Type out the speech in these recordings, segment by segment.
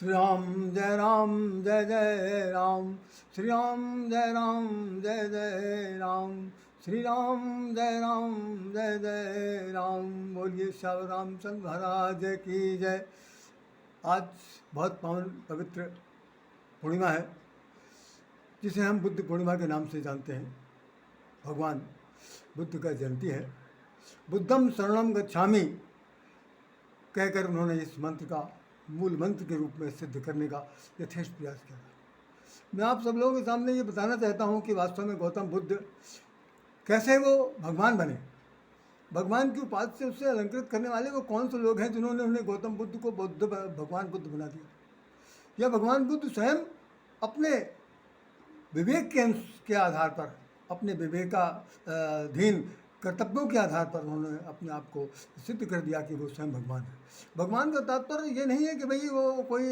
राम जय जय राम, श्री राम जय राम जय जय राम, श्री राम जय राम जय जय राम। बोलिए श्याम रामचंद्र महाराज की जय। आज बहुत पावन पवित्र पूर्णिमा है, जिसे हम बुद्ध पूर्णिमा के नाम से जानते हैं। भगवान बुद्ध का जयंती है। बुद्धम शरणम गच्छामि कहकर उन्होंने इस मंत्र का मूल मंत्र के रूप में सिद्ध करने का यथेष्ट प्रयास किया। मैं आप सब लोगों के सामने ये बताना चाहता हूँ कि वास्तव में गौतम बुद्ध कैसे वो भगवान बने। भगवान की उपाधि से उससे अलंकृत करने वाले वो कौन से लोग हैं जिन्होंने उन्हें गौतम बुद्ध को भगवान बुद्ध बना दिया। या भगवान बुद्ध स्वयं अपने विवेक के आधार पर, अपने विवेकाधीन कर्तव्यों के आधार पर उन्होंने अपने आप को सिद्ध कर दिया कि वो स्वयं भगवान है। भगवान का तात्पर्य ये नहीं है कि भाई वो कोई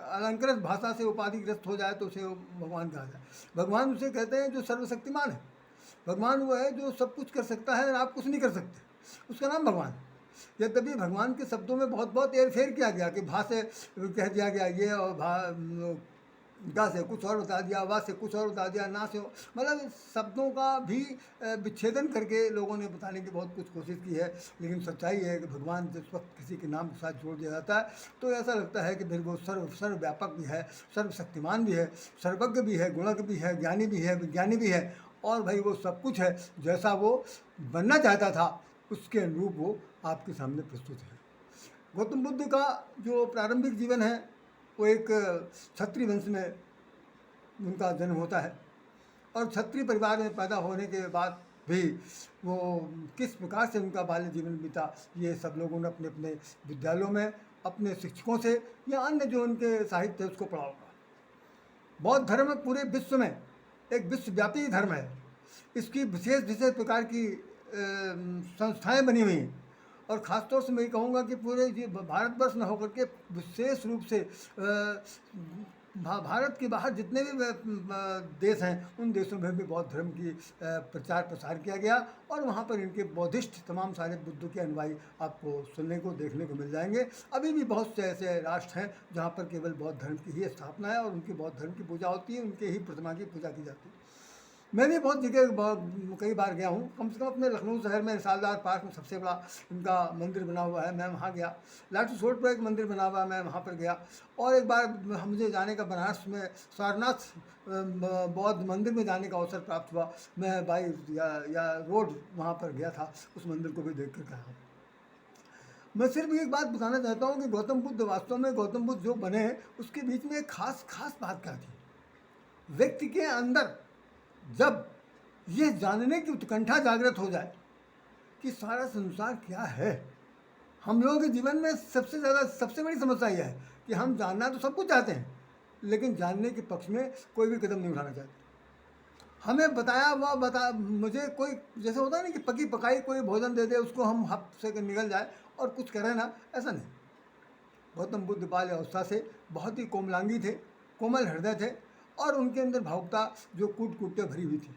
अलंकृत भाषा से उपाधिग्रस्त हो जाए तो उसे भगवान कहा जाए। भगवान उसे कहते हैं जो सर्वशक्तिमान है। भगवान वो है जो सब कुछ कर सकता है और आप कुछ नहीं कर सकते, उसका नाम भगवान है। यद्यपि भगवान के शब्दों में बहुत बहुत हेरफेर किया गया कि भा से कह दिया गया ये, और गा से कुछ और बता दिया, वा से कुछ और बता दिया, ना से, मतलब शब्दों का भी विच्छेदन करके लोगों ने बताने की बहुत कुछ कोशिश की है। लेकिन सच्चाई है कि भगवान जिस वक्त किसी के नाम के साथ जोड़ दिया जाता है तो ऐसा लगता है कि फिर वो सर्वव्यापक भी है, सर्वशक्तिमान भी है, सर्वज्ञ भी है, गुणज्ञ भी है, ज्ञानी भी है, विज्ञानी भी है, और भाई वो सब कुछ है। जैसा वो बनना चाहता था उसके अनुरूप वो आपके सामने प्रस्तुत है। गौतम बुद्ध का जो प्रारंभिक जीवन है वो एक क्षत्रिय वंश में उनका जन्म होता है, और क्षत्रिय परिवार में पैदा होने के बाद भी वो किस प्रकार से उनका बाल्य जीवन बीता, ये सब लोगों ने अपने अपने विद्यालयों में अपने शिक्षकों से या अन्य जो उनके साहित्य है उसको पढ़ा होगा। बौद्ध धर्म पूरे विश्व में एक विश्वव्यापी धर्म है। इसकी विशेष विशेष प्रकार की संस्थाएं बनी हुई हैं, और ख़ासतौर से मैं ये कहूँगा कि पूरे ये भारतवर्ष न होकर के विशेष रूप से भारत के बाहर जितने भी देश हैं उन देशों में भी बौद्ध धर्म की प्रचार प्रसार किया गया, और वहाँ पर इनके बौद्धिस्ट तमाम सारे बुद्ध के अनुयायी आपको सुनने को देखने को मिल जाएंगे। अभी भी बहुत से ऐसे राष्ट्र हैं जहाँ पर केवल बौद्ध धर्म की ही स्थापना है और उनकी बौद्ध धर्म की पूजा होती है, उनके ही प्रतिमा की पूजा की जाती है। मैं भी बहुत जगह कई बार गया हूँ। कम से कम अपने लखनऊ शहर में सालदार पार्क में सबसे बड़ा इनका मंदिर बना हुआ है, मैं वहाँ गया। लाटू सोट पर एक मंदिर बना हुआ है, मैं वहाँ पर गया। और एक बार मुझे जाने का बनारस में सारनाथ बौद्ध मंदिर में जाने का अवसर प्राप्त हुआ। मैं बाई या रोड वहाँ पर गया था, उस मंदिर को भी देख कर कहा। मैं सिर्फ एक बात बताना चाहता हूँ कि गौतम बुद्ध वास्तव में गौतम बुद्ध जो बने उसके बीच में एक खास बात क्या थी। व्यक्ति के अंदर जब ये जानने की उत्कंठा जागृत हो जाए कि सारा संसार क्या है। हम लोगों के जीवन में सबसे बड़ी समस्या यह है कि हम जानना तो सब कुछ चाहते हैं, लेकिन जानने के पक्ष में कोई भी कदम नहीं उठाना चाहते। हमें मुझे कोई जैसे होता है ना कि पकी पकाई कोई भोजन दे दे, उसको हम हप से निकल जाए और कुछ करें ना, ऐसा नहीं। गौतम बुद्ध बाल्य अवस्था से बहुत ही कोमलांगी थे, कोमल हृदय थे, और उनके अंदर भावुकता जो कूट के भरी हुई थी।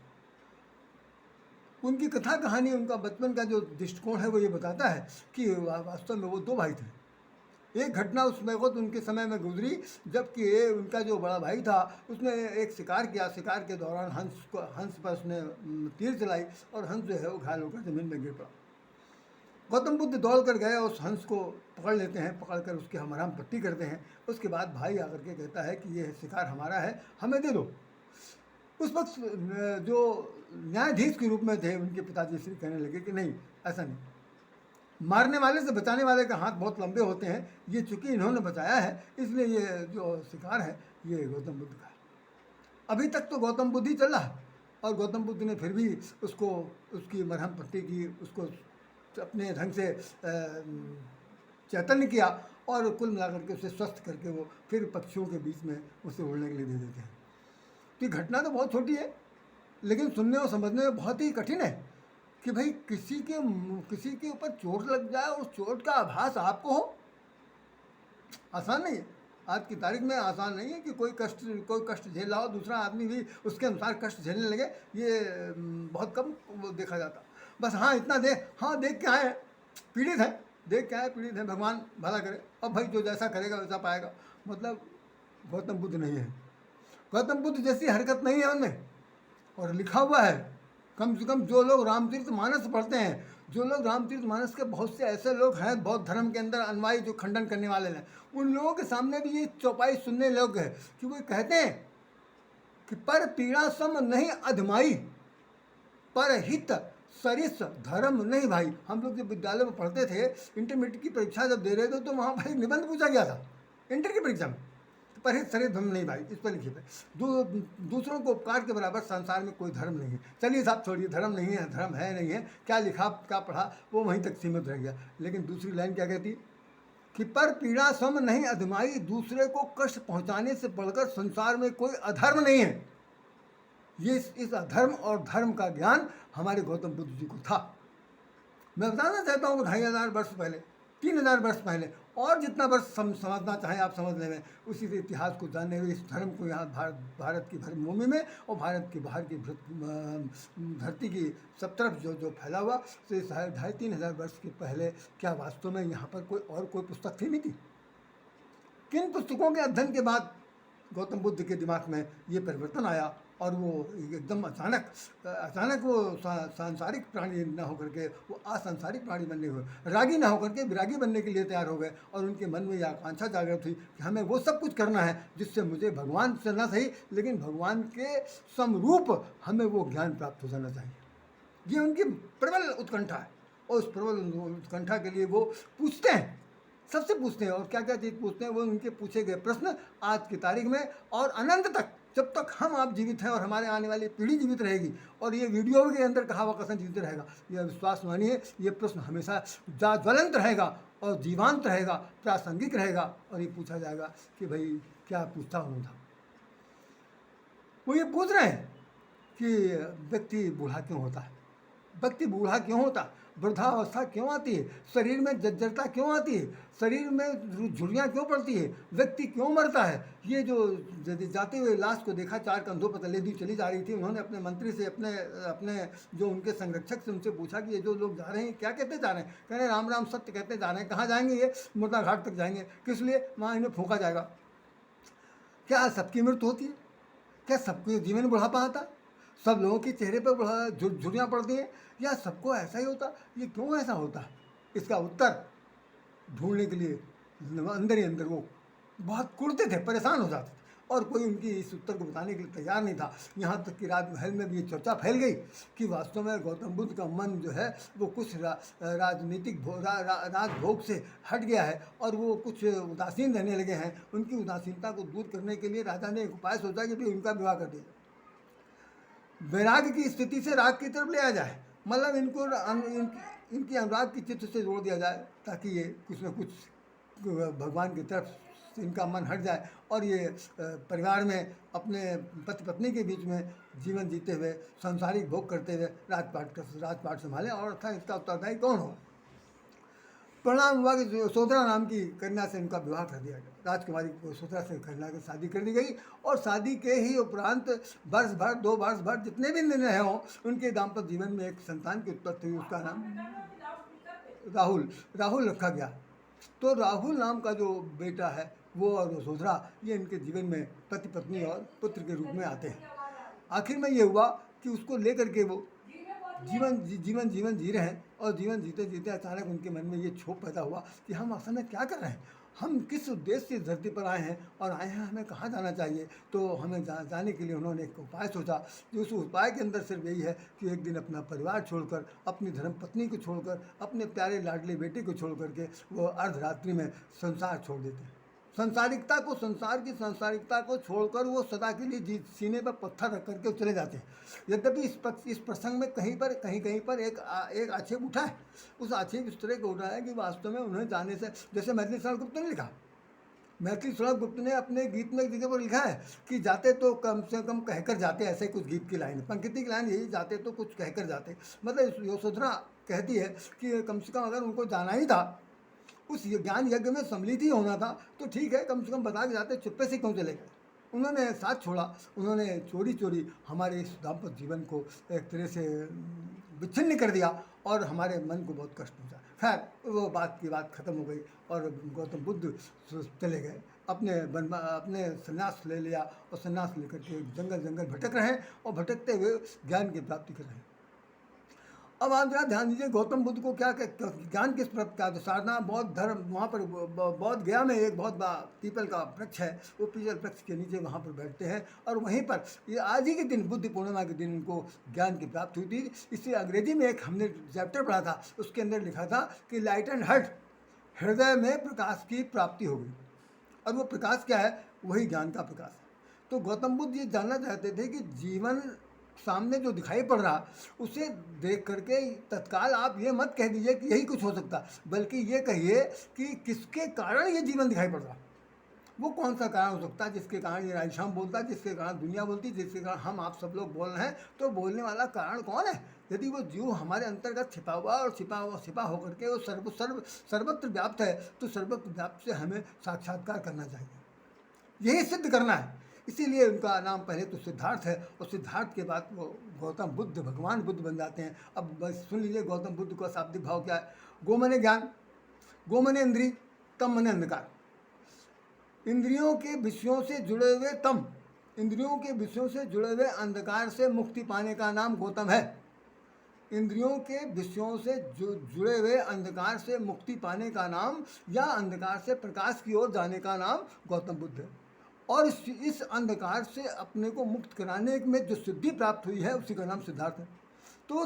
उनकी कथा कहानी, उनका बचपन का जो दृष्टिकोण है वो ये बताता है कि वास्तव में वो दो भाई थे। एक घटना उस वक्त उनके समय में गुजरी जबकि उनका जो बड़ा भाई था उसने एक शिकार किया। शिकार के दौरान हंस पर उसने तीर चलाई और हंस जो है वो घायल होकर ज़मीन में गिर पड़ा। गौतम बुद्ध दौड़ कर गए, उस हंस को पकड़ लेते हैं, पकड़कर उसकी हमाराम पट्टी करते हैं। उसके बाद भाई आकर के कहता है कि ये शिकार हमारा है, हमें दे दो। उस वक्त जो न्यायाधीश के रूप में थे उनके पिताजी श्री कहने लगे कि नहीं, ऐसा नहीं, मारने वाले से बचाने वाले का हाथ बहुत लंबे होते हैं, ये चूँकि इन्होंने बचाया है इसलिए ये जो शिकार है ये गौतम बुद्ध का है। अभी तक तो गौतम बुद्ध ही चल रहा है, और गौतम बुद्ध ने फिर भी उसको उसकी मरहम पट्टी की, उसको अपने ढंग से चैतन्य किया, और कुल मिलाकर के उसे स्वस्थ करके वो फिर पक्षियों के बीच में उसे उड़ने के लिए दे देते हैं। तो घटना तो बहुत छोटी है, लेकिन सुनने और समझने में बहुत ही कठिन है कि भाई किसी के ऊपर चोट लग जाए, उस चोट का आभास आपको हो, आसान नहीं है। आज की तारीख में आसान नहीं है कि कोई कष्ट झेल रहा हो, दूसरा आदमी भी उसके अनुसार कष्ट झेलने लगे, ये बहुत कम देखा जाता। बस हाँ इतना देख के आए, पीड़ित है, देख क्या है, पीड़ित है, भगवान भला करे, अब भाई जो जैसा करेगा वैसा पाएगा। मतलब गौतम बुद्ध नहीं है, गौतम बुद्ध जैसी हरकत नहीं है उनमें। और लिखा हुआ है, कम से कम जो लोग रामचरित मानस पढ़ते हैं, जो लोग रामचरित मानस के बहुत से ऐसे लोग हैं बौद्ध धर्म के अंदर अनुयायी जो खंडन करने वाले हैं, उन लोगों के सामने भी ये चौपाई सुनने लोग हैं कि वो कहते हैं कि पर पीड़ा सम नहीं अधमाई, पर हित सरिस धर्म नहीं भाई। हम लोग जब विद्यालय में पढ़ते थे, इंटरमीडिएट की परीक्षा जब दे रहे थे तो वहाँ भाई निबंध पूछा गया था इंटर की परीक्षा में, पर हित सरिस धर्म नहीं भाई, इस पर लिखिए दूसरों को उपकार के बराबर संसार में कोई धर्म नहीं है। चलिए साहब छोड़िए, धर्म नहीं है, धर्म है नहीं है, क्या लिखा क्या पढ़ा वो वहीं तक सीमित रह गया। लेकिन दूसरी लाइन क्या कहती कि पर पीड़ा सम नहीं अधमाई, दूसरे को कष्ट पहुंचाने से बढ़कर संसार में कोई अधर्म नहीं है। ये इस अधर्म और धर्म का ज्ञान हमारे गौतम बुद्ध जी को था। मैं बताना चाहता हूँ 2500 वर्ष पहले, 3000 वर्ष पहले, और जितना वर्ष समझना चाहें आप समझ लें, उसी से इतिहास को जानने हुए इस धर्म को यहाँ भारत की भूमि में और भारत के बाहर की धरती की सब तरफ जो फैला हुआ, तो 2500-3000 वर्ष के पहले क्या वास्तव में यहाँ पर कोई पुस्तक थी नहीं थी? किन पुस्तकों के अध्ययन के बाद गौतम बुद्ध के दिमाग में ये परिवर्तन आया और वो एकदम अचानक वो सांसारिक प्राणी ना होकर के वो असंसारिक प्राणी बनने हुए, रागी ना होकर के विरागी बनने के लिए तैयार हो गए। और उनके मन में यह आकांक्षा जागृत हुई कि हमें वो सब कुछ करना है जिससे मुझे भगवान से ना सही लेकिन भगवान के समरूप हमें वो ज्ञान प्राप्त हो जाना चाहिए। ये उनकी प्रबल उत्कंठा है और उस प्रबल उत्कंठा के लिए वो पूछते हैं, सबसे पूछते हैं। और क्या क्या चीज़ पूछते हैं, वो उनके पूछे गए प्रश्न आज की तारीख में और अनंत तक, जब तक हम आप जीवित हैं और हमारे आने वाली पीढ़ी जीवित रहेगी और ये वीडियो के अंदर कहा हुआ कथन जीवित रहेगा, यह विश्वास मानिए ये प्रश्न हमेशा ज्वलंत रहेगा और जीवांत रहेगा, प्रासंगिक रहेगा। और ये पूछा जाएगा कि भाई क्या पूछता हूँ था। वो ये पूछ रहे हैं कि व्यक्ति बूढ़ा क्यों होता है, व्यक्ति बूढ़ा क्यों होता है, वृद्धावस्था क्यों आती है, शरीर में जर्जरता क्यों आती है, शरीर में झुर्रियाँ क्यों पड़ती है, व्यक्ति क्यों मरता है। ये जो जाते हुए लाश को देखा, 4 कंधों पर तले दी चली जा रही थी, उन्होंने अपने मंत्री से अपने जो उनके संरक्षक से उनसे पूछा कि ये जो लोग जा रहे हैं क्या कहते जा रहे हैं। कह रहे राम राम सत्य कहते जा रहे हैं। कहाँ जाएंगे ये? मुर्दा घाट तक जाएंगे। किस लिए? वहाँ इन्हें फूंका जाएगा। क्या सबकी मृत्यु होती है? क्या सबके जीवन बुढ़ापा आता? सब लोगों के चेहरे पर झुर्रियाँ पड़ती हैं या सबको ऐसा ही होता? ये क्यों ऐसा होता? इसका उत्तर ढूंढने के लिए अंदर ही अंदर वो बहुत कुड़ते थे, परेशान हो जाते थे और कोई उनकी इस उत्तर को बताने के लिए तैयार नहीं था। यहाँ तक कि राजमहल में भी ये चर्चा फैल गई कि वास्तव में गौतम बुद्ध का मन जो है वो कुछ राजनीतिक राजभोग से हट गया है और वो कुछ उदासीन रहने लगे हैं। उनकी उदासीनता को दूर करने के लिए राजा ने एक उपाय सोचा कि भाई उनका विवाह कर दिया, वैराग्य की स्थिति से राग की तरफ ले आ जाए, मतलब इनकी अनुराग की चित्त से जोड़ दिया जाए ताकि ये कुछ न कुछ भगवान की तरफ इनका मन हट जाए और ये परिवार में अपने पति पत्नी के बीच में जीवन जीते हुए सांसारिक भोग करते हुए राजपाट संभालें। और अर्थात इसका उत्तरदायी कौन हो? परिणाम हुआ कि यशोधरा नाम की कन्या से इनका विवाह कर दिया गया। राजकुमारी यशोधरा से कन्या की शादी कर दी गई और शादी के ही उपरांत वर्ष भर 2 वर्ष भर जितने भी दिन रहे हों उनके दाम्पत्य जीवन में एक संतान की उत्पत्ति हुई। उसका नाम राहुल रखा गया। तो राहुल नाम का जो बेटा है वो और यशोधरा ये इनके जीवन में पति पत्नी और पुत्र के रूप में आते हैं। आखिर में ये हुआ कि उसको लेकर के वो जीवन जी रहे हैं और जीवन जीते जीते अचानक उनके मन में ये क्षोभ पैदा हुआ कि हम असल में क्या कर रहे हैं, हम किस उद्देश्य से धरती पर आए हैं और आए हैं हमें कहाँ जाना चाहिए। तो हमें जाने के लिए उन्होंने एक उपाय सोचा। जो उस उपाय के अंदर सिर्फ यही है कि एक दिन अपना परिवार छोड़कर, अपनी धर्म पत्नी को छोड़कर, अपने प्यारे लाडले बेटे को छोड़ करके वो अर्धरात्रि में संसार छोड़ देते हैं। संसारिकता को, संसार की संसारिकता को छोड़कर वो सदा के लिए सीने पर पत्थर रख करके चले जाते हैं। यद्यपि इस प्रसंग में कहीं पर एक आक्षेप उठा है। उस आक्षेप इस तरह का उठा है कि वास्तव में उन्हें जाने से, जैसे मैथिली शरण गुप्त ने लिखा, मैथिली शरण गुप्त ने अपने गीत में एक जगह पर लिखा है कि जाते तो कम से कम कहकर जाते, ऐसे कुछ गीत की लाइन, पंक्ति की लाइन यही, जाते तो कुछ कहकर जाते। मतलब यशोधरा कहती है कि कम से कम अगर उनको जाना ही था, उस ज्ञान यज्ञ में सम्मिलित ही होना था तो ठीक है, कम से कम बता के जाते, चुप्पे से क्यों चले गए। उन्होंने साथ छोड़ा, उन्होंने चोरी हमारे इस दाम्पत्य जीवन को एक तरह से विच्छिन्न कर दिया और हमारे मन को बहुत कष्ट पहुंचा। खैर वो बात की बात ख़त्म हो गई और गौतम बुद्ध चले गए, अपने संन्यास ले लिया और संन्यास लेकर के जंगल जंगल भटक रहे हैं और भटकते हुए ज्ञान की प्राप्ति कर रहे हैं। अब आप जरा ध्यान दीजिए गौतम बुद्ध को ज्ञान किस प्राप्त का, तो सारनाथ बौद्ध धर्म, वहाँ पर बौद्ध गया में एक बहुत बड़ा पीपल का वृक्ष है, वो पीपल वृक्ष के नीचे वहाँ पर बैठते हैं और वहीं पर ये आज ही के दिन बुद्ध पूर्णिमा के दिन उनको ज्ञान की प्राप्ति हुई थी। इसलिए अंग्रेजी में एक हमने चैप्टर पढ़ा था, उसके अंदर लिखा था कि लाइट एंड हार्ट, हृदय में प्रकाश की प्राप्ति हो गई। और वो प्रकाश क्या है? वही ज्ञान का प्रकाश है। तो गौतम बुद्ध ये जानना चाहते थे कि जीवन सामने जो दिखाई पड़ रहा उसे देख करके तत्काल आप ये मत कह दीजिए कि यही कुछ हो सकता, बल्कि ये कहिए कि किसके कारण ये जीवन दिखाई पड़ रहा, वो कौन सा कारण हो सकता है जिसके कारण ये राधेश्याम बोलता है, जिसके कारण दुनिया बोलती, जिसके कारण हम आप सब लोग बोल रहे हैं। तो बोलने वाला कारण कौन है? यदि वो जीव हमारे अंतर्गत छिपा हुआ और छिपा होकर के वो सर्वत्र व्याप्त है, तो सर्वत्र व्याप्त से हमें साक्षात्कार करना चाहिए, यही सिद्ध करना है। इसीलिए उनका नाम पहले तो सिद्धार्थ है और सिद्धार्थ के बाद वो गौतम बुद्ध, भगवान बुद्ध बन जाते हैं। अब बस सुन लीजिए गौतम बुद्ध का शाब्दिक भाव क्या है। गो मने ज्ञान, गो मने इंद्री, तम मने अंधकार। इंद्रियों के विषयों से जुड़े हुए तम, इंद्रियों के विषयों से जुड़े हुए अंधकार से मुक्ति पाने का नाम गौतम है। इंद्रियों के विषयों से जुड़े हुए अंधकार से मुक्ति पाने का नाम या अंधकार से प्रकाश की ओर जाने का नाम गौतम बुद्ध है। और इस अंधकार से अपने को मुक्त कराने में जो सिद्धि प्राप्त हुई है उसी का नाम सिद्धार्थ है। तो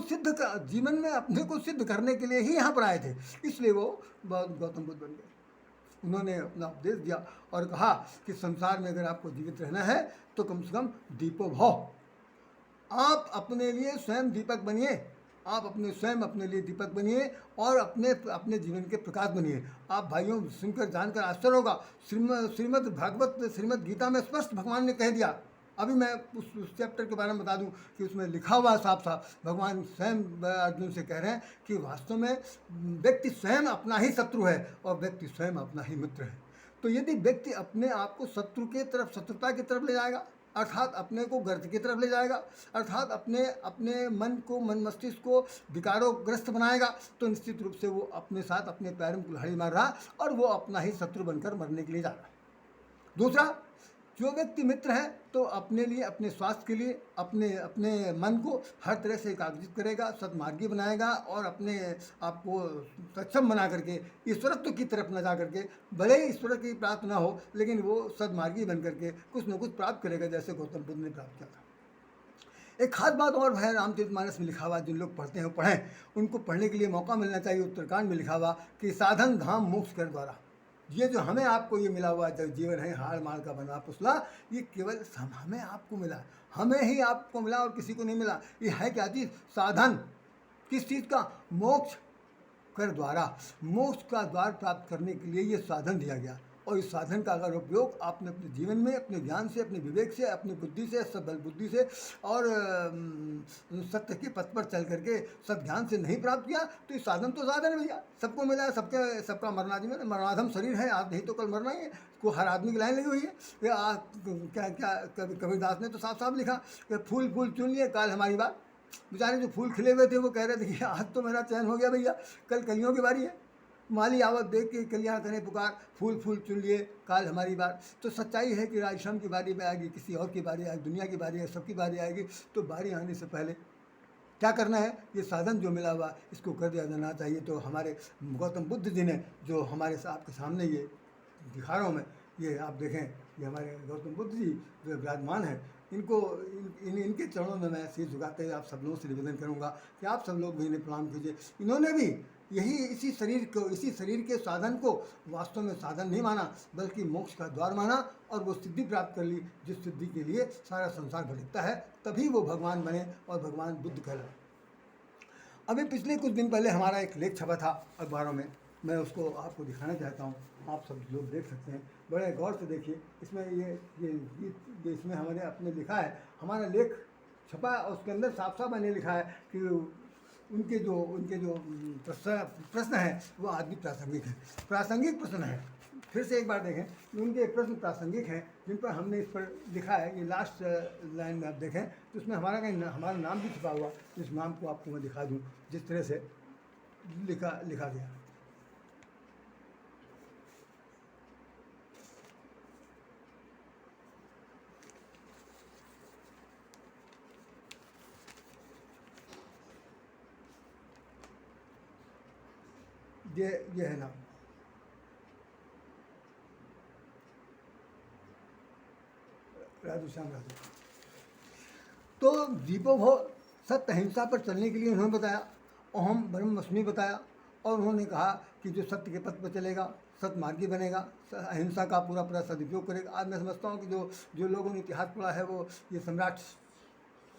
जीवन में अपने को सिद्ध करने के लिए ही यहाँ पर आए थे, इसलिए वो गौतम बुद्ध बन गए। उन्होंने अपना उपदेश दिया और कहा कि संसार में अगर आपको जीवित रहना है तो कम से कम दीपो भव, आप अपने लिए स्वयं दीपक बनिए, आप स्वयं अपने लिए दीपक बनिए और अपने जीवन के प्रकाश बनिए। आप भाइयों सुनकर जानकर आश्चर्य होगा, श्रीमद् भागवत, श्रीमद् गीता में स्पष्ट भगवान ने कह दिया। अभी मैं उस चैप्टर के बारे में बता दूं कि उसमें लिखा हुआ है साफ साफ, भगवान स्वयं अर्जुन से कह रहे हैं कि वास्तव में व्यक्ति स्वयं अपना ही शत्रु है और व्यक्ति स्वयं अपना ही मित्र है। तो यदि व्यक्ति अपने आप को शत्रु के तरफ, शत्रुता की तरफ ले जाएगा, अर्थात अपने को गर्त की तरफ ले जाएगा, अर्थात अपने मन मस्तिष्क को विकारोग्रस्त बनाएगा, तो निश्चित रूप से वो अपने साथ अपने पैर में कुल्हाड़ी मार रहा और वो अपना ही शत्रु बनकर मरने के लिए जा रहा। दूसरा, जो व्यक्ति मित्र है तो अपने लिए, अपने स्वास्थ्य के लिए अपने मन को हर तरह से एकाग्रित करेगा, सद्मार्गी बनाएगा और अपने आप को सक्षम बना करके ईश्वरत्व की तरफ न जा करके, भले ही ईश्वर की प्राप्त न हो लेकिन वो सद्मार्गी बन करके कुछ न कुछ प्राप्त करेगा, जैसे गौतम बुद्ध ने प्राप्त किया था। एक खास बात और है, रामचरितमानस में लिखा हुआ, जिन लोग पढ़ते हैं वो पढ़ें, उनको पढ़ने के लिए मौका मिलना चाहिए। उत्तरकांड में लिखा हुआ कि साधन धाम मोक्ष कर द्वारा, ये जो हमें आपको ये मिला हुआ जब जीवन है हाड़ मार का बना पुसला, ये केवल हमें आपको मिला, हमें ही आपको मिला और किसी को नहीं मिला। ये है क्या चीज़? साधन। किस चीज़ का? मोक्ष कर द्वारा, मोक्ष का द्वार प्राप्त करने के लिए ये साधन दिया गया। और इस साधन का अगर उपयोग आपने अपने जीवन में, अपने ज्ञान से, अपने विवेक से, अपनी बुद्धि से, सबल बुद्धि से और सत्य के पथ पर चल करके सद्ज्ञान से नहीं प्राप्त किया तो ये साधन तो साधन है भैया, सबको मिला है, सबका मरणाधम शरीर है, आज नहीं तो कल मरना ही है। को हर आदमी की लाइन लगी हुई है। क्या कबीरदास ने तो साफ साफ लिखा कि फूल फूल चुन लिए काल हमारी बात। बेचारे जो फूल खिले हुए थे वो कह रहे थे कि आज तो मेरा चयन हो गया भैया, कल कलियों की बारी है। माली आवत देख के कलियाँ करें पुकार, फूल फूल चुन लिए काल हमारी बार। तो सच्चाई है कि राजश्याम की बारी में आएगी, किसी और की बारी आएगी, दुनिया की बारी है, सबकी बारी आएगी। तो बारी आने से पहले क्या करना है? ये साधन जो मिला हुआ इसको कर दिया जाना चाहिए। तो हमारे गौतम बुद्ध जी ने जो हमारे आपके सामने ये दिखा रहा हूँ मैं, ये आप देखें, ये हमारे गौतम बुद्ध जी जो विराजमान है, इनको इनके चरणों में मैं सिर झुकाते हुए आप सब लोगों से निवेदन करूँगा कि आप सब लोग भी इन्हें प्रणाम कीजिए। इन्होंने भी इसी शरीर के साधन को वास्तव में साधन नहीं माना, बल्कि मोक्ष का द्वार माना और वो सिद्धि प्राप्त कर ली, जिस सिद्धि के लिए सारा संसार भटकता है। तभी वो भगवान बने और भगवान बुद्ध कहलाए। अभी पिछले कुछ दिन पहले हमारा एक लेख छपा था अखबारों में, मैं उसको आपको दिखाना चाहता हूँ, आप सब लोग देख सकते हैं, बड़े गौर से देखिए। इसमें ये इसमें हमारे अपने लिखा है, हमारा लेख छपा और उसके अंदर साफ साफ मैंने लिखा है कि उनके जो प्रश्न हैं वो आदि प्रासंगिक हैं, प्रासंगिक प्रश्न हैं। फिर से एक बार देखें, उनके प्रश्न प्रासंगिक हैं जिन पर हमने इस पर लिखा है। ये लास्ट लाइन में आप देखें तो उसमें हमारा नाम भी छुपा हुआ, इस नाम को आपको मैं दिखा दूँ जिस तरह से लिखा गया। ये है नाम। राधे श्याम राधे। तो दीपोभव सत्य अहिंसा पर चलने के लिए उन्होंने बताया, अहम ब्रह्मस्मि बताया, और उन्होंने कहा कि जो सत्य के पथ पर चलेगा सतमार्गी बनेगा, अहिंसा का पूरा पूरा सदुपयोग करेगा। आज मैं समझता हूँ कि जो लोगों ने इतिहास पढ़ा है वो ये सम्राट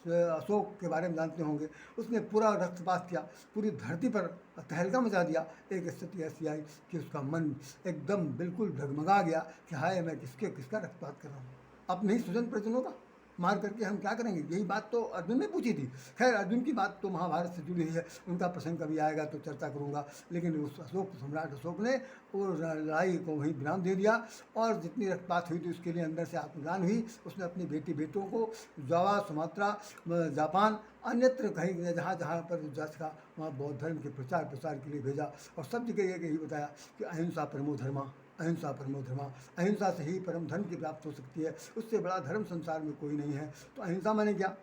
अशोक के बारे में जानते होंगे। उसने पूरा रक्तपात किया, पूरी धरती पर तहलका मचा दिया। एक स्थिति ऐसी आई कि उसका मन एकदम बिल्कुल डगमगा गया कि हाय मैं किसका रक्तपात कर रहा हूँ, अपने ही स्वजन परिजनों का मार करके हम क्या करेंगे। यही बात तो अर्जुन ने पूछी थी। खैर अर्जुन की बात तो महाभारत से जुड़ी हुई है, उनका प्रसंग कभी आएगा तो चर्चा करूंगा। लेकिन उस सम्राट अशोक ने वो लड़ाई को वहीं विराम दे दिया, और जितनी रक्तपात हुई थी उसके लिए अंदर से आत्मज्ञान हुई। उसने अपनी बेटों को जावा, सुमात्रा, जापान, अन्यत्र कहीं जहाँ जहाँ पर जा सका वहाँ बौद्ध धर्म के प्रचार के लिए भेजा, और सब जगह यही बताया कि अहिंसा परमो धर्मा, अहिंसा परमो धर्मा, अहिंसा से ही परम धर्म की प्राप्त हो सकती है, उससे बड़ा धर्म संसार में कोई नहीं है। तो अहिंसा माने क्या,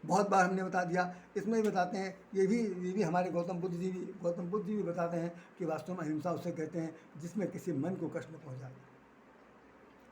बहुत बार हमने बता दिया। इसमें भी बताते हैं, ये भी हमारे गौतम बुद्ध जी भी बताते हैं कि वास्तव में अहिंसा उसे कहते हैं जिसमें किसी मन को कष्ट न पहुँचाए।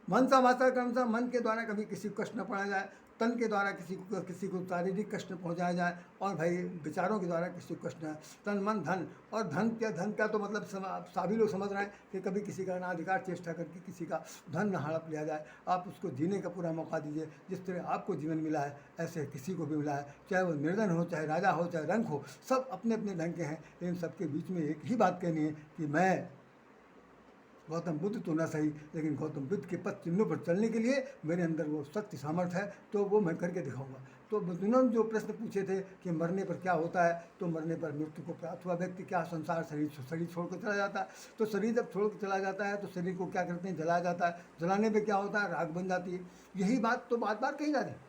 मन सा वाचा कर्म सा, मन के द्वारा कभी किसी को कष्ट न पहुँचाया जाए, तन के द्वारा किसी को शारीरिक कष्ट पहुँचाया जाए, और भाई विचारों के द्वारा किसी को कष्ट न, तन मन धन। और धन का तो मतलब सभी लोग समझ रहे हैं कि कभी किसी का अनाधिकार चेष्टा करके किसी का धन न हड़प लिया जाए। आप उसको जीने का पूरा मौका दीजिए। जिस तरह आपको जीवन मिला है ऐसे किसी को भी मिला है, चाहे वो निर्धन हो, चाहे राजा हो, चाहे रंक हो, सब अपने अपने ढंग के हैं। लेकिन सबके बीच में एक ही बात कहनी है कि मैं गौतम बुद्ध तो ना सही, लेकिन गौतम बुद्ध के पथ चिन्हों पर चलने के लिए मेरे अंदर वो शक्ति सामर्थ्य है, तो वो मैं करके दिखाऊंगा। तो उन्होंने जो प्रश्न पूछे थे कि मरने पर क्या होता है, तो मरने पर मृत्यु को प्राप्त हुआ व्यक्ति क्या संसार शरीर छोड़ कर चला जाता है। तो शरीर जब छोड़ कर चला जाता है तो शरीर को क्या करते हैं, जलाया जाता है। जलाने में क्या होता है, राख बन जाती है। यही बात तो बार बार कही जा रही है,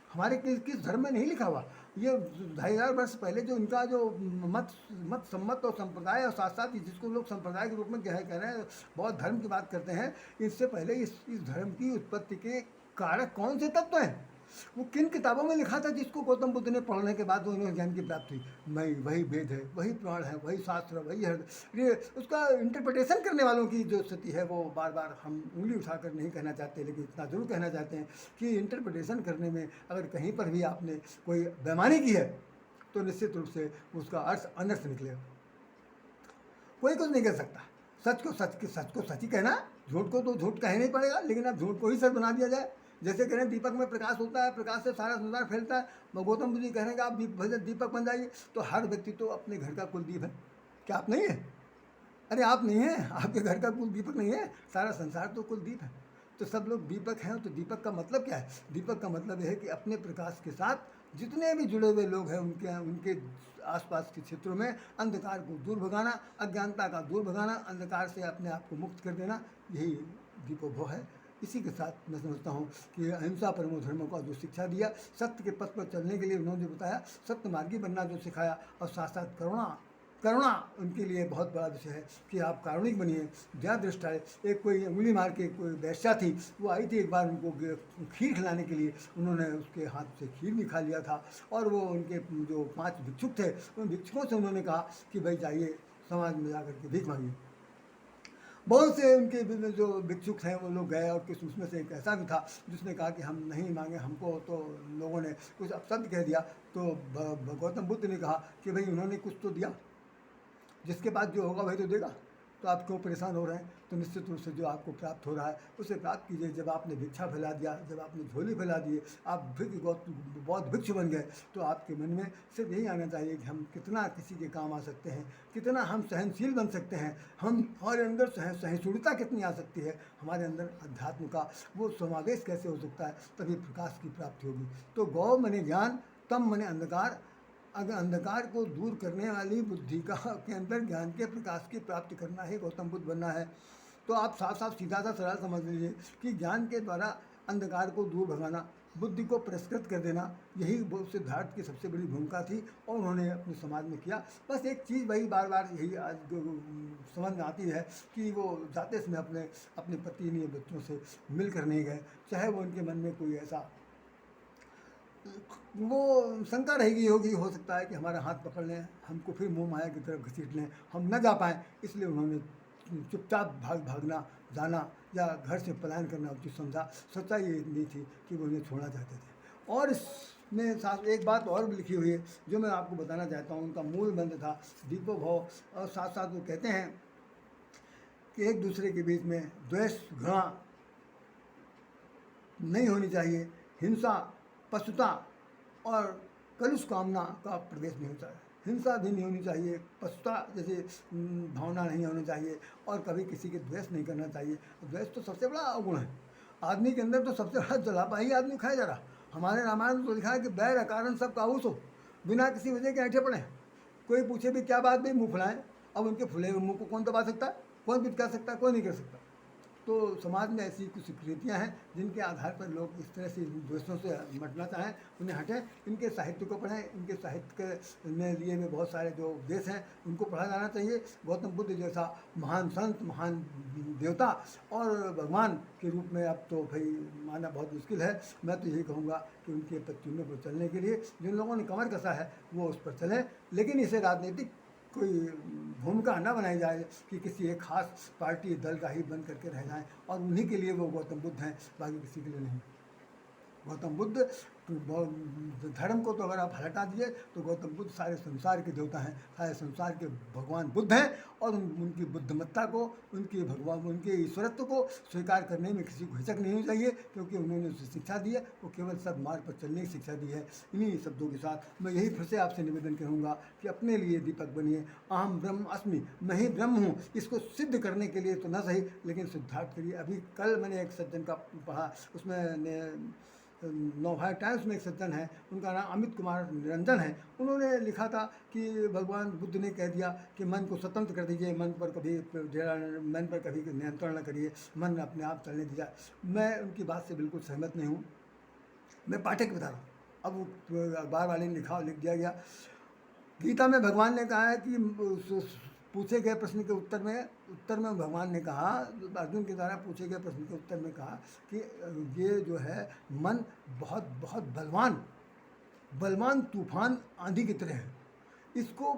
हमारे किस धर्म में नहीं लिखा हुआ। ये 2500 वर्ष पहले जो इनका जो मत सम्मत और संप्रदाय, और साथ साथ ही जिसको लोग संप्रदाय के रूप में कह रहे हैं, बौद्ध धर्म की बात करते हैं, इससे पहले इस धर्म की उत्पत्ति के कारक कौन से तत्व हैं, वो किन किताबों में लिखा था, जिसको गौतम बुद्ध ने पढ़ने के बाद उन्हें ज्ञान की प्राप्ति हुई। वही वेद है, वही पुराण है, वही शास्त्र, वही है। ये उसका इंटरप्रिटेशन करने वालों की जो स्थिति है वो बार बार हम उंगली उठाकर नहीं कहना चाहते, लेकिन इतना जरूर कहना चाहते हैं कि इंटरप्रिटेशन करने में अगर कहीं पर भी आपने कोई बेईमानी की है तो निश्चित रूप से उसका अर्थ अनर्थ निकलेगा। कोई कुछ नहीं कह सकता। सच को सच ही कहना, झूठ को तो झूठ कहना ही पड़ेगा, लेकिन अब झूठ को ही सच बना दिया जाए। जैसे कह रहे हैं दीपक में प्रकाश होता है, प्रकाश से सारा संसार फैलता है। गौतम बुद्ध जी कह रहे हैं कि आप दीपक बन जाइए। तो हर व्यक्ति तो अपने घर का कुलदीप है, क्या आप नहीं है? अरे आप नहीं हैं, आपके घर का कुल दीपक नहीं है, सारा संसार तो कुलदीप है। तो सब लोग दीपक हैं। तो दीपक का मतलब क्या है? दीपक का मतलब यह है कि अपने प्रकाश के साथ जितने भी जुड़े हुए लोग हैं उनके आसपास के क्षेत्रों में अंधकार को दूर भगाना, अज्ञानता का दूर भगाना, अंधकार से अपने आप को मुक्त कर देना, यही दीपोभव है। इसी के साथ मैं समझता हूँ कि अहिंसा परमो धर्म का जो शिक्षा दिया, सत्य के पथ पर चलने के लिए उन्होंने बताया, सत्य मार्गी बनना जो सिखाया, और साथ साथ करुणा उनके लिए बहुत बड़ा विषय है कि आप कारुणिक बनिए, दया दृष्टा है। एक कोई उंगली मार के कोई वैश्या थी, वो आई थी एक बार उनको खीर खिलाने के लिए, उन्होंने उसके हाथ से खीर भी खा लिया था। और वो उनके जो 5 भिक्षुक थे, उन भिक्षुकों से उन्होंने कहा कि भाई जाइए समाज में जा कर के भीख मांगिए। बहुत से उनके जो भिक्षुक हैं वो लोग गए, और कुछ उसमें से एक ऐसा भी था जिसने कहा कि हम नहीं मांगे, हमको तो लोगों ने कुछ अपशब्द कह दिया। तो गौतम बुद्ध ने कहा कि भाई उन्होंने कुछ तो दिया, जिसके बाद जो होगा वही तो देगा, तो आप क्यों परेशान हो रहे हैं? तो निश्चित रूप से जो आपको प्राप्त हो रहा है उसे प्राप्त कीजिए। जब आपने भिक्षा फैला दिया, जब आपने झोली फैला दिए, आप बौद्ध भिक्षु बन गए, तो आपके मन में सिर्फ यही आना चाहिए कि हम कितना किसी के काम आ सकते हैं, कितना हम सहनशील बन सकते हैं, हमारे अंदर सहिष्णुता कितनी आ सकती है, हमारे अंदर अध्यात्म का वो समावेश कैसे हो सकता है, तभी प्रकाश की प्राप्ति होगी। तो गौ मने ज्ञान, तम मने अंधकार। अगर अंधकार को दूर करने वाली बुद्धि का के अंदर ज्ञान के प्रकाश की प्राप्ति करना ही गौतम बुद्ध बनना है। तो आप साफ साफ सीधा सा सरल समझ लीजिए कि ज्ञान के द्वारा अंधकार को दूर भगाना, बुद्धि को पुरस्कृत कर देना, यही सिद्धार्थ की सबसे बड़ी भूमिका थी, और उन्होंने अपने समाज में किया। बस एक चीज़ वही बार बार यही आज समझ में आती है कि वो जाते समय अपने पत्नी या बच्चों से मिलकर नहीं गए, चाहे वो उनके मन में कोई ऐसा वो शंका रहेगी होगी, हो सकता है कि हमारा हाथ पकड़ लें, हमको फिर मोह माया की तरफ घसीट लें, हम न जा पाएँ, इसलिए उन्होंने चुपचाप भागना जाना या घर से पलायन करना उचित समझा। सच्चाई ये नहीं थी कि वो उन्हें छोड़ना चाहते थे। और इसमें साथ एक बात और भी लिखी हुई है जो मैं आपको बताना चाहता हूँ। उनका मूल मंत्र था दीपो भव, और साथ साथ वो कहते हैं कि एक दूसरे के बीच में द्वेष घृणा नहीं होनी चाहिए, हिंसा पशुता और कलुष कामना का प्रवेश नहीं होता है। हिंसा भी नहीं होनी चाहिए, पशुता जैसे भावना नहीं होनी चाहिए, और कभी किसी के द्वेष नहीं करना चाहिए। द्वेष तो सबसे बड़ा अवगुण है आदमी के अंदर, तो सबसे बड़ा जलापाही आदमी खाया जा रहा। हमारे रामायण में तो लिखा है कि बैर अकारण सब काबूस हो, बिना किसी वजह के ऐठे पड़े। कोई पूछे भी क्या बात भी, मुँह फुलाएं। अब उनके फुले हुए मुँह को कौन दबा सकता है, कौन बिटका सकता है, कोई नहीं कर सकता। तो समाज में ऐसी कुछ विकृतियाँ हैं जिनके आधार पर लोग इस तरह से द्वेषों से निपटना चाहें, उन्हें हटें। इनके साहित्य को पढ़ें, इनके साहित्य के में लिए में बहुत सारे जो उपदेश हैं उनको पढ़ा जाना चाहिए। गौतम बुद्ध जैसा महान संत, महान देवता और भगवान के रूप में अब तो भाई मानना बहुत मुश्किल है। मैं तो यही कहूँगा कि उनके पत्तियों पर चलने के लिए जिन लोगों ने कमर कसा है वो उस पर चलें, लेकिन इसे राजनीतिक कोई भूमिका न बनाई जाए कि किसी एक खास पार्टी दल का ही बन करके रह जाएं और उन्हीं के लिए वो गौतम बुद्ध हैं, बाकी किसी के लिए नहीं। गौतम बुद्ध धर्म को तो अगर आप हटा दिए तो गौतम बुद्ध सारे संसार के देवता हैं, सारे संसार के भगवान बुद्ध हैं। और उनकी बुद्धिमत्ता को, उनकी भगवान, उनके ईश्वरत्व को स्वीकार करने में किसी को हिचक नहीं होनी चाहिए, क्योंकि उन्होंने उसे शिक्षा दी है, वो केवल सद्मार्ग पर चलने की शिक्षा दी है। इन्हीं शब्दों के साथ मैं यही फिर से आपसे निवेदन करूँगा कि अपने लिए दीपक बनिए। अहम ब्रह्म अस्मि, मैं ही ब्रह्म हूँ, इसको सिद्ध करने के लिए तो न सही लेकिन सिद्धार्थ करिए। अभी कल मैंने एक सज्जन का पढ़ा, उसमें नवभारत टाइम्स में एक सज्जन है, उनका नाम अमित कुमार निरंजन है। उन्होंने लिखा था कि भगवान बुद्ध ने कह दिया कि मन को स्वतंत्र कर दीजिए, मन पर कभी नियंत्रण न करिए, मन अपने आप चलने दीजिए। मैं उनकी बात से बिल्कुल सहमत नहीं हूँ। मैं पाठक बता रहा हूँ, अब अखबार वाले ने लिख दिया गया। गीता में भगवान ने कहा है कि पूछे गए प्रश्न के उत्तर में भगवान ने कहा, अर्जुन के द्वारा पूछे गए प्रश्न के उत्तर में कहा कि ये जो है मन बहुत बहुत बलवान तूफान आंधी की तरह है। इसको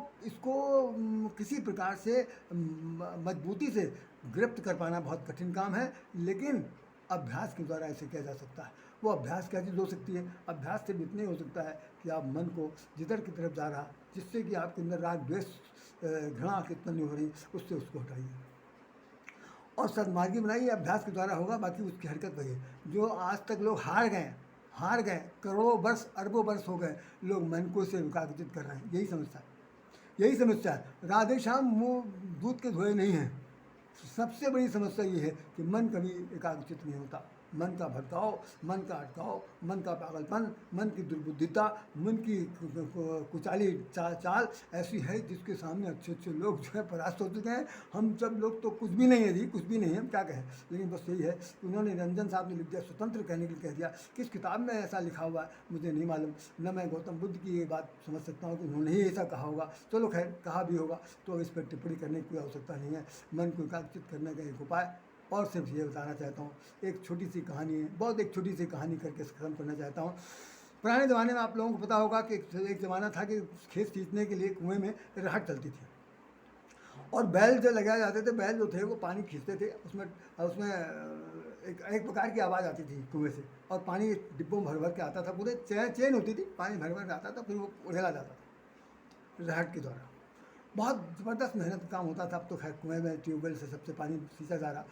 किसी प्रकार से मजबूती से गिरफ्त कर पाना बहुत कठिन काम है, लेकिन अभ्यास के द्वारा ऐसे किया जा सकता है। वो अभ्यास क्या चीज़ हो सकती है? अभ्यास से इतने हो सकता है कि आप मन को जिधर की तरफ जा रहा, जिससे कि आपके अंदर राग द्वेष घृणा की उत्पन्न हो रही, उससे उसको हटाइए और सद्मार्गी बनाइए। अभ्यास के द्वारा होगा, बाकी उसकी हरकत वही है। जो आज तक लोग हार गए, करोड़ों वर्ष अरबों वर्ष हो गए, लोग मन को से एकाग्रचित कर रहे हैं। यही समस्या है। राधे श्याम मुँह दूध के धोए नहीं हैं। सबसे बड़ी समस्या ये है कि मन कभी एकाग्रचित नहीं होता। मन का भटकाव, मन का अटकाव, मन का पागलपन, मन की दुर्बुद्धिता, मन की कुचाली चाल ऐसी है जिसके सामने अच्छे लोग जो है परास्त हो चुके हैं। हम सब लोग तो कुछ भी नहीं है जी, कुछ भी नहीं है, हम क्या कहें। लेकिन बस यही है कि उन्होंने रंजन साहब ने लिख दिया, स्वतंत्र कहने के लिए कह दिया। किस किताब में ऐसा लिखा हुआ है मुझे नहीं मालूम, न मैं गौतम बुद्ध की ये बात समझ सकता हूँ कि उन्होंने ही ऐसा कहा होगा। चलो खैर, कहा भी होगा तो इस पर टिप्पणी करने की कोई आवश्यकता नहीं है। मन को एकाग्रचित करने का एक उपाय। और सिर्फ ये बताना चाहता हूँ, एक छोटी सी कहानी है, बहुत एक छोटी सी कहानी करके ख़त्म करना चाहता हूँ। पुराने ज़माने में आप लोगों को पता होगा कि एक ज़माना था कि खेत सींचने के लिए कुएं में राहट चलती थी और बैल जो लगाए जाते थे, बैल जो थे वो पानी खींचते थे। उसमें एक प्रकार की आवाज़ आती थी कुएं से, और पानी डिब्बों भर के आता था, पूरे चेन होती थी, पानी भर आता था, फिर वो उड़ेला जाता था राहट के द्वारा। बहुत ज़बरदस्त मेहनत काम होता था। अब तो खैर कुएँ में ट्यूबवेल से सबसे पानी सींचा जा रहा।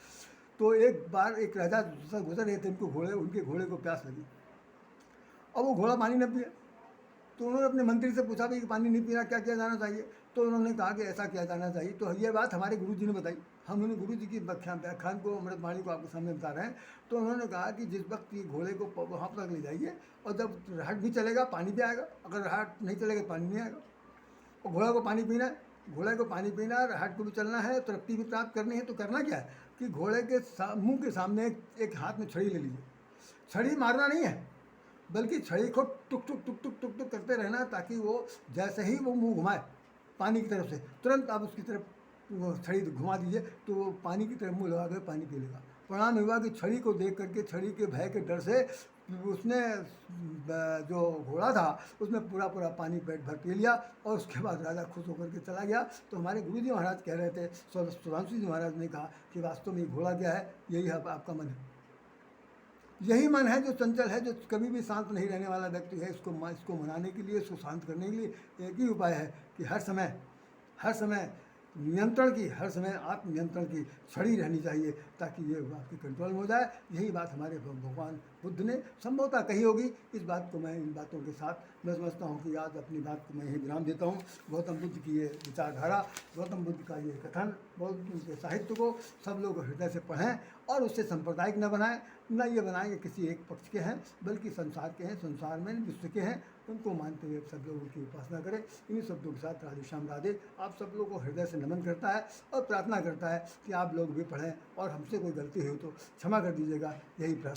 तो एक बार एक राजा गुजर रहे थे, उनके घोड़े को प्यास लगी। अब वो घोड़ा पानी न पिए, तो उन्होंने अपने मंत्री से पूछा भाई कि पानी नहीं पीना, क्या किया जाना चाहिए? तो उन्होंने कहा कि ऐसा किया जाना चाहिए। तो ये बात हमारे गुरु जी ने बताई। हम उन्होंने गुरु जी की व्याख्यान को, अमृतवाणी को आपके सामने बता रहे हैं। तो उन्होंने कहा कि जिस वक्त ये घोड़े को वहाँ पर ले जाइए, और जब राहट भी चलेगा पानी भी आएगा, अगर राहट नहीं चलेगा पानी नहीं आएगा। और घोड़ा को पानी पीना है, घोड़े को पानी पीना है, राहट को भी चलना है, तृप्ति भी प्राप्त करनी है। तो करना क्या है कि घोड़े के मुंह के सामने एक हाथ में छड़ी ले लीजिए। छड़ी मारना नहीं है, बल्कि छड़ी को टुक टुक टुक टुक टुक टुक करते रहना, ताकि वो जैसे ही वो मुंह घुमाए पानी की तरफ से, तुरंत आप उसकी तरफ वो छड़ी घुमा दीजिए, तो वो पानी की तरफ मुंह लगा कर पानी पी लेगा। परिणाम हुआ कि छड़ी को देख करके, छड़ी के भय के डर से उसने जो घोड़ा था उसमें पूरा पूरा पानी पेट भर पी लिया, और उसके बाद राजा खुश होकर के चला गया। तो हमारे गुरु जी महाराज कह रहे थे, सुधांशु जी महाराज ने कहा कि वास्तव में घोड़ा क्या है, यही है आपका मन है। यही मन है जो चंचल है, जो कभी भी शांत नहीं रहने वाला व्यक्ति है। इसको मनाने के लिए, इसको शांत करने के लिए एक ही उपाय है कि हर समय नियंत्रण की, हर समय आत्मनियंत्रण की छड़ी रहनी चाहिए, ताकि ये आपकी कंट्रोल में हो जाए। यही बात हमारे भगवान बुद्ध ने संभवतः कही होगी। इस बात को मैं, इन बातों के साथ मैं समझता हूँ कि आज अपनी बात को मैं यही विराम देता हूँ। गौतम बुद्ध की ये विचारधारा, गौतम बुद्ध का ये कथन, गौतम के साहित्य को सब लोग हृदय से पढ़ें और उससे सांप्रदायिक न बनाएं, न ये बनाएं कि किसी एक पक्ष के हैं, बल्कि संसार के हैं, संसार में विश्व के हैं, उनको मानते हुए सब लोग उनकी उपासना करें। इन्हीं शब्दों के साथ राधे श्याम राधे आप सब लोगों को हृदय से नमन करता है और प्रार्थना करता है कि आप लोग भी पढ़ें, और हमसे कोई गलती हुई तो क्षमा कर दीजिएगा, यही प्रार्थना।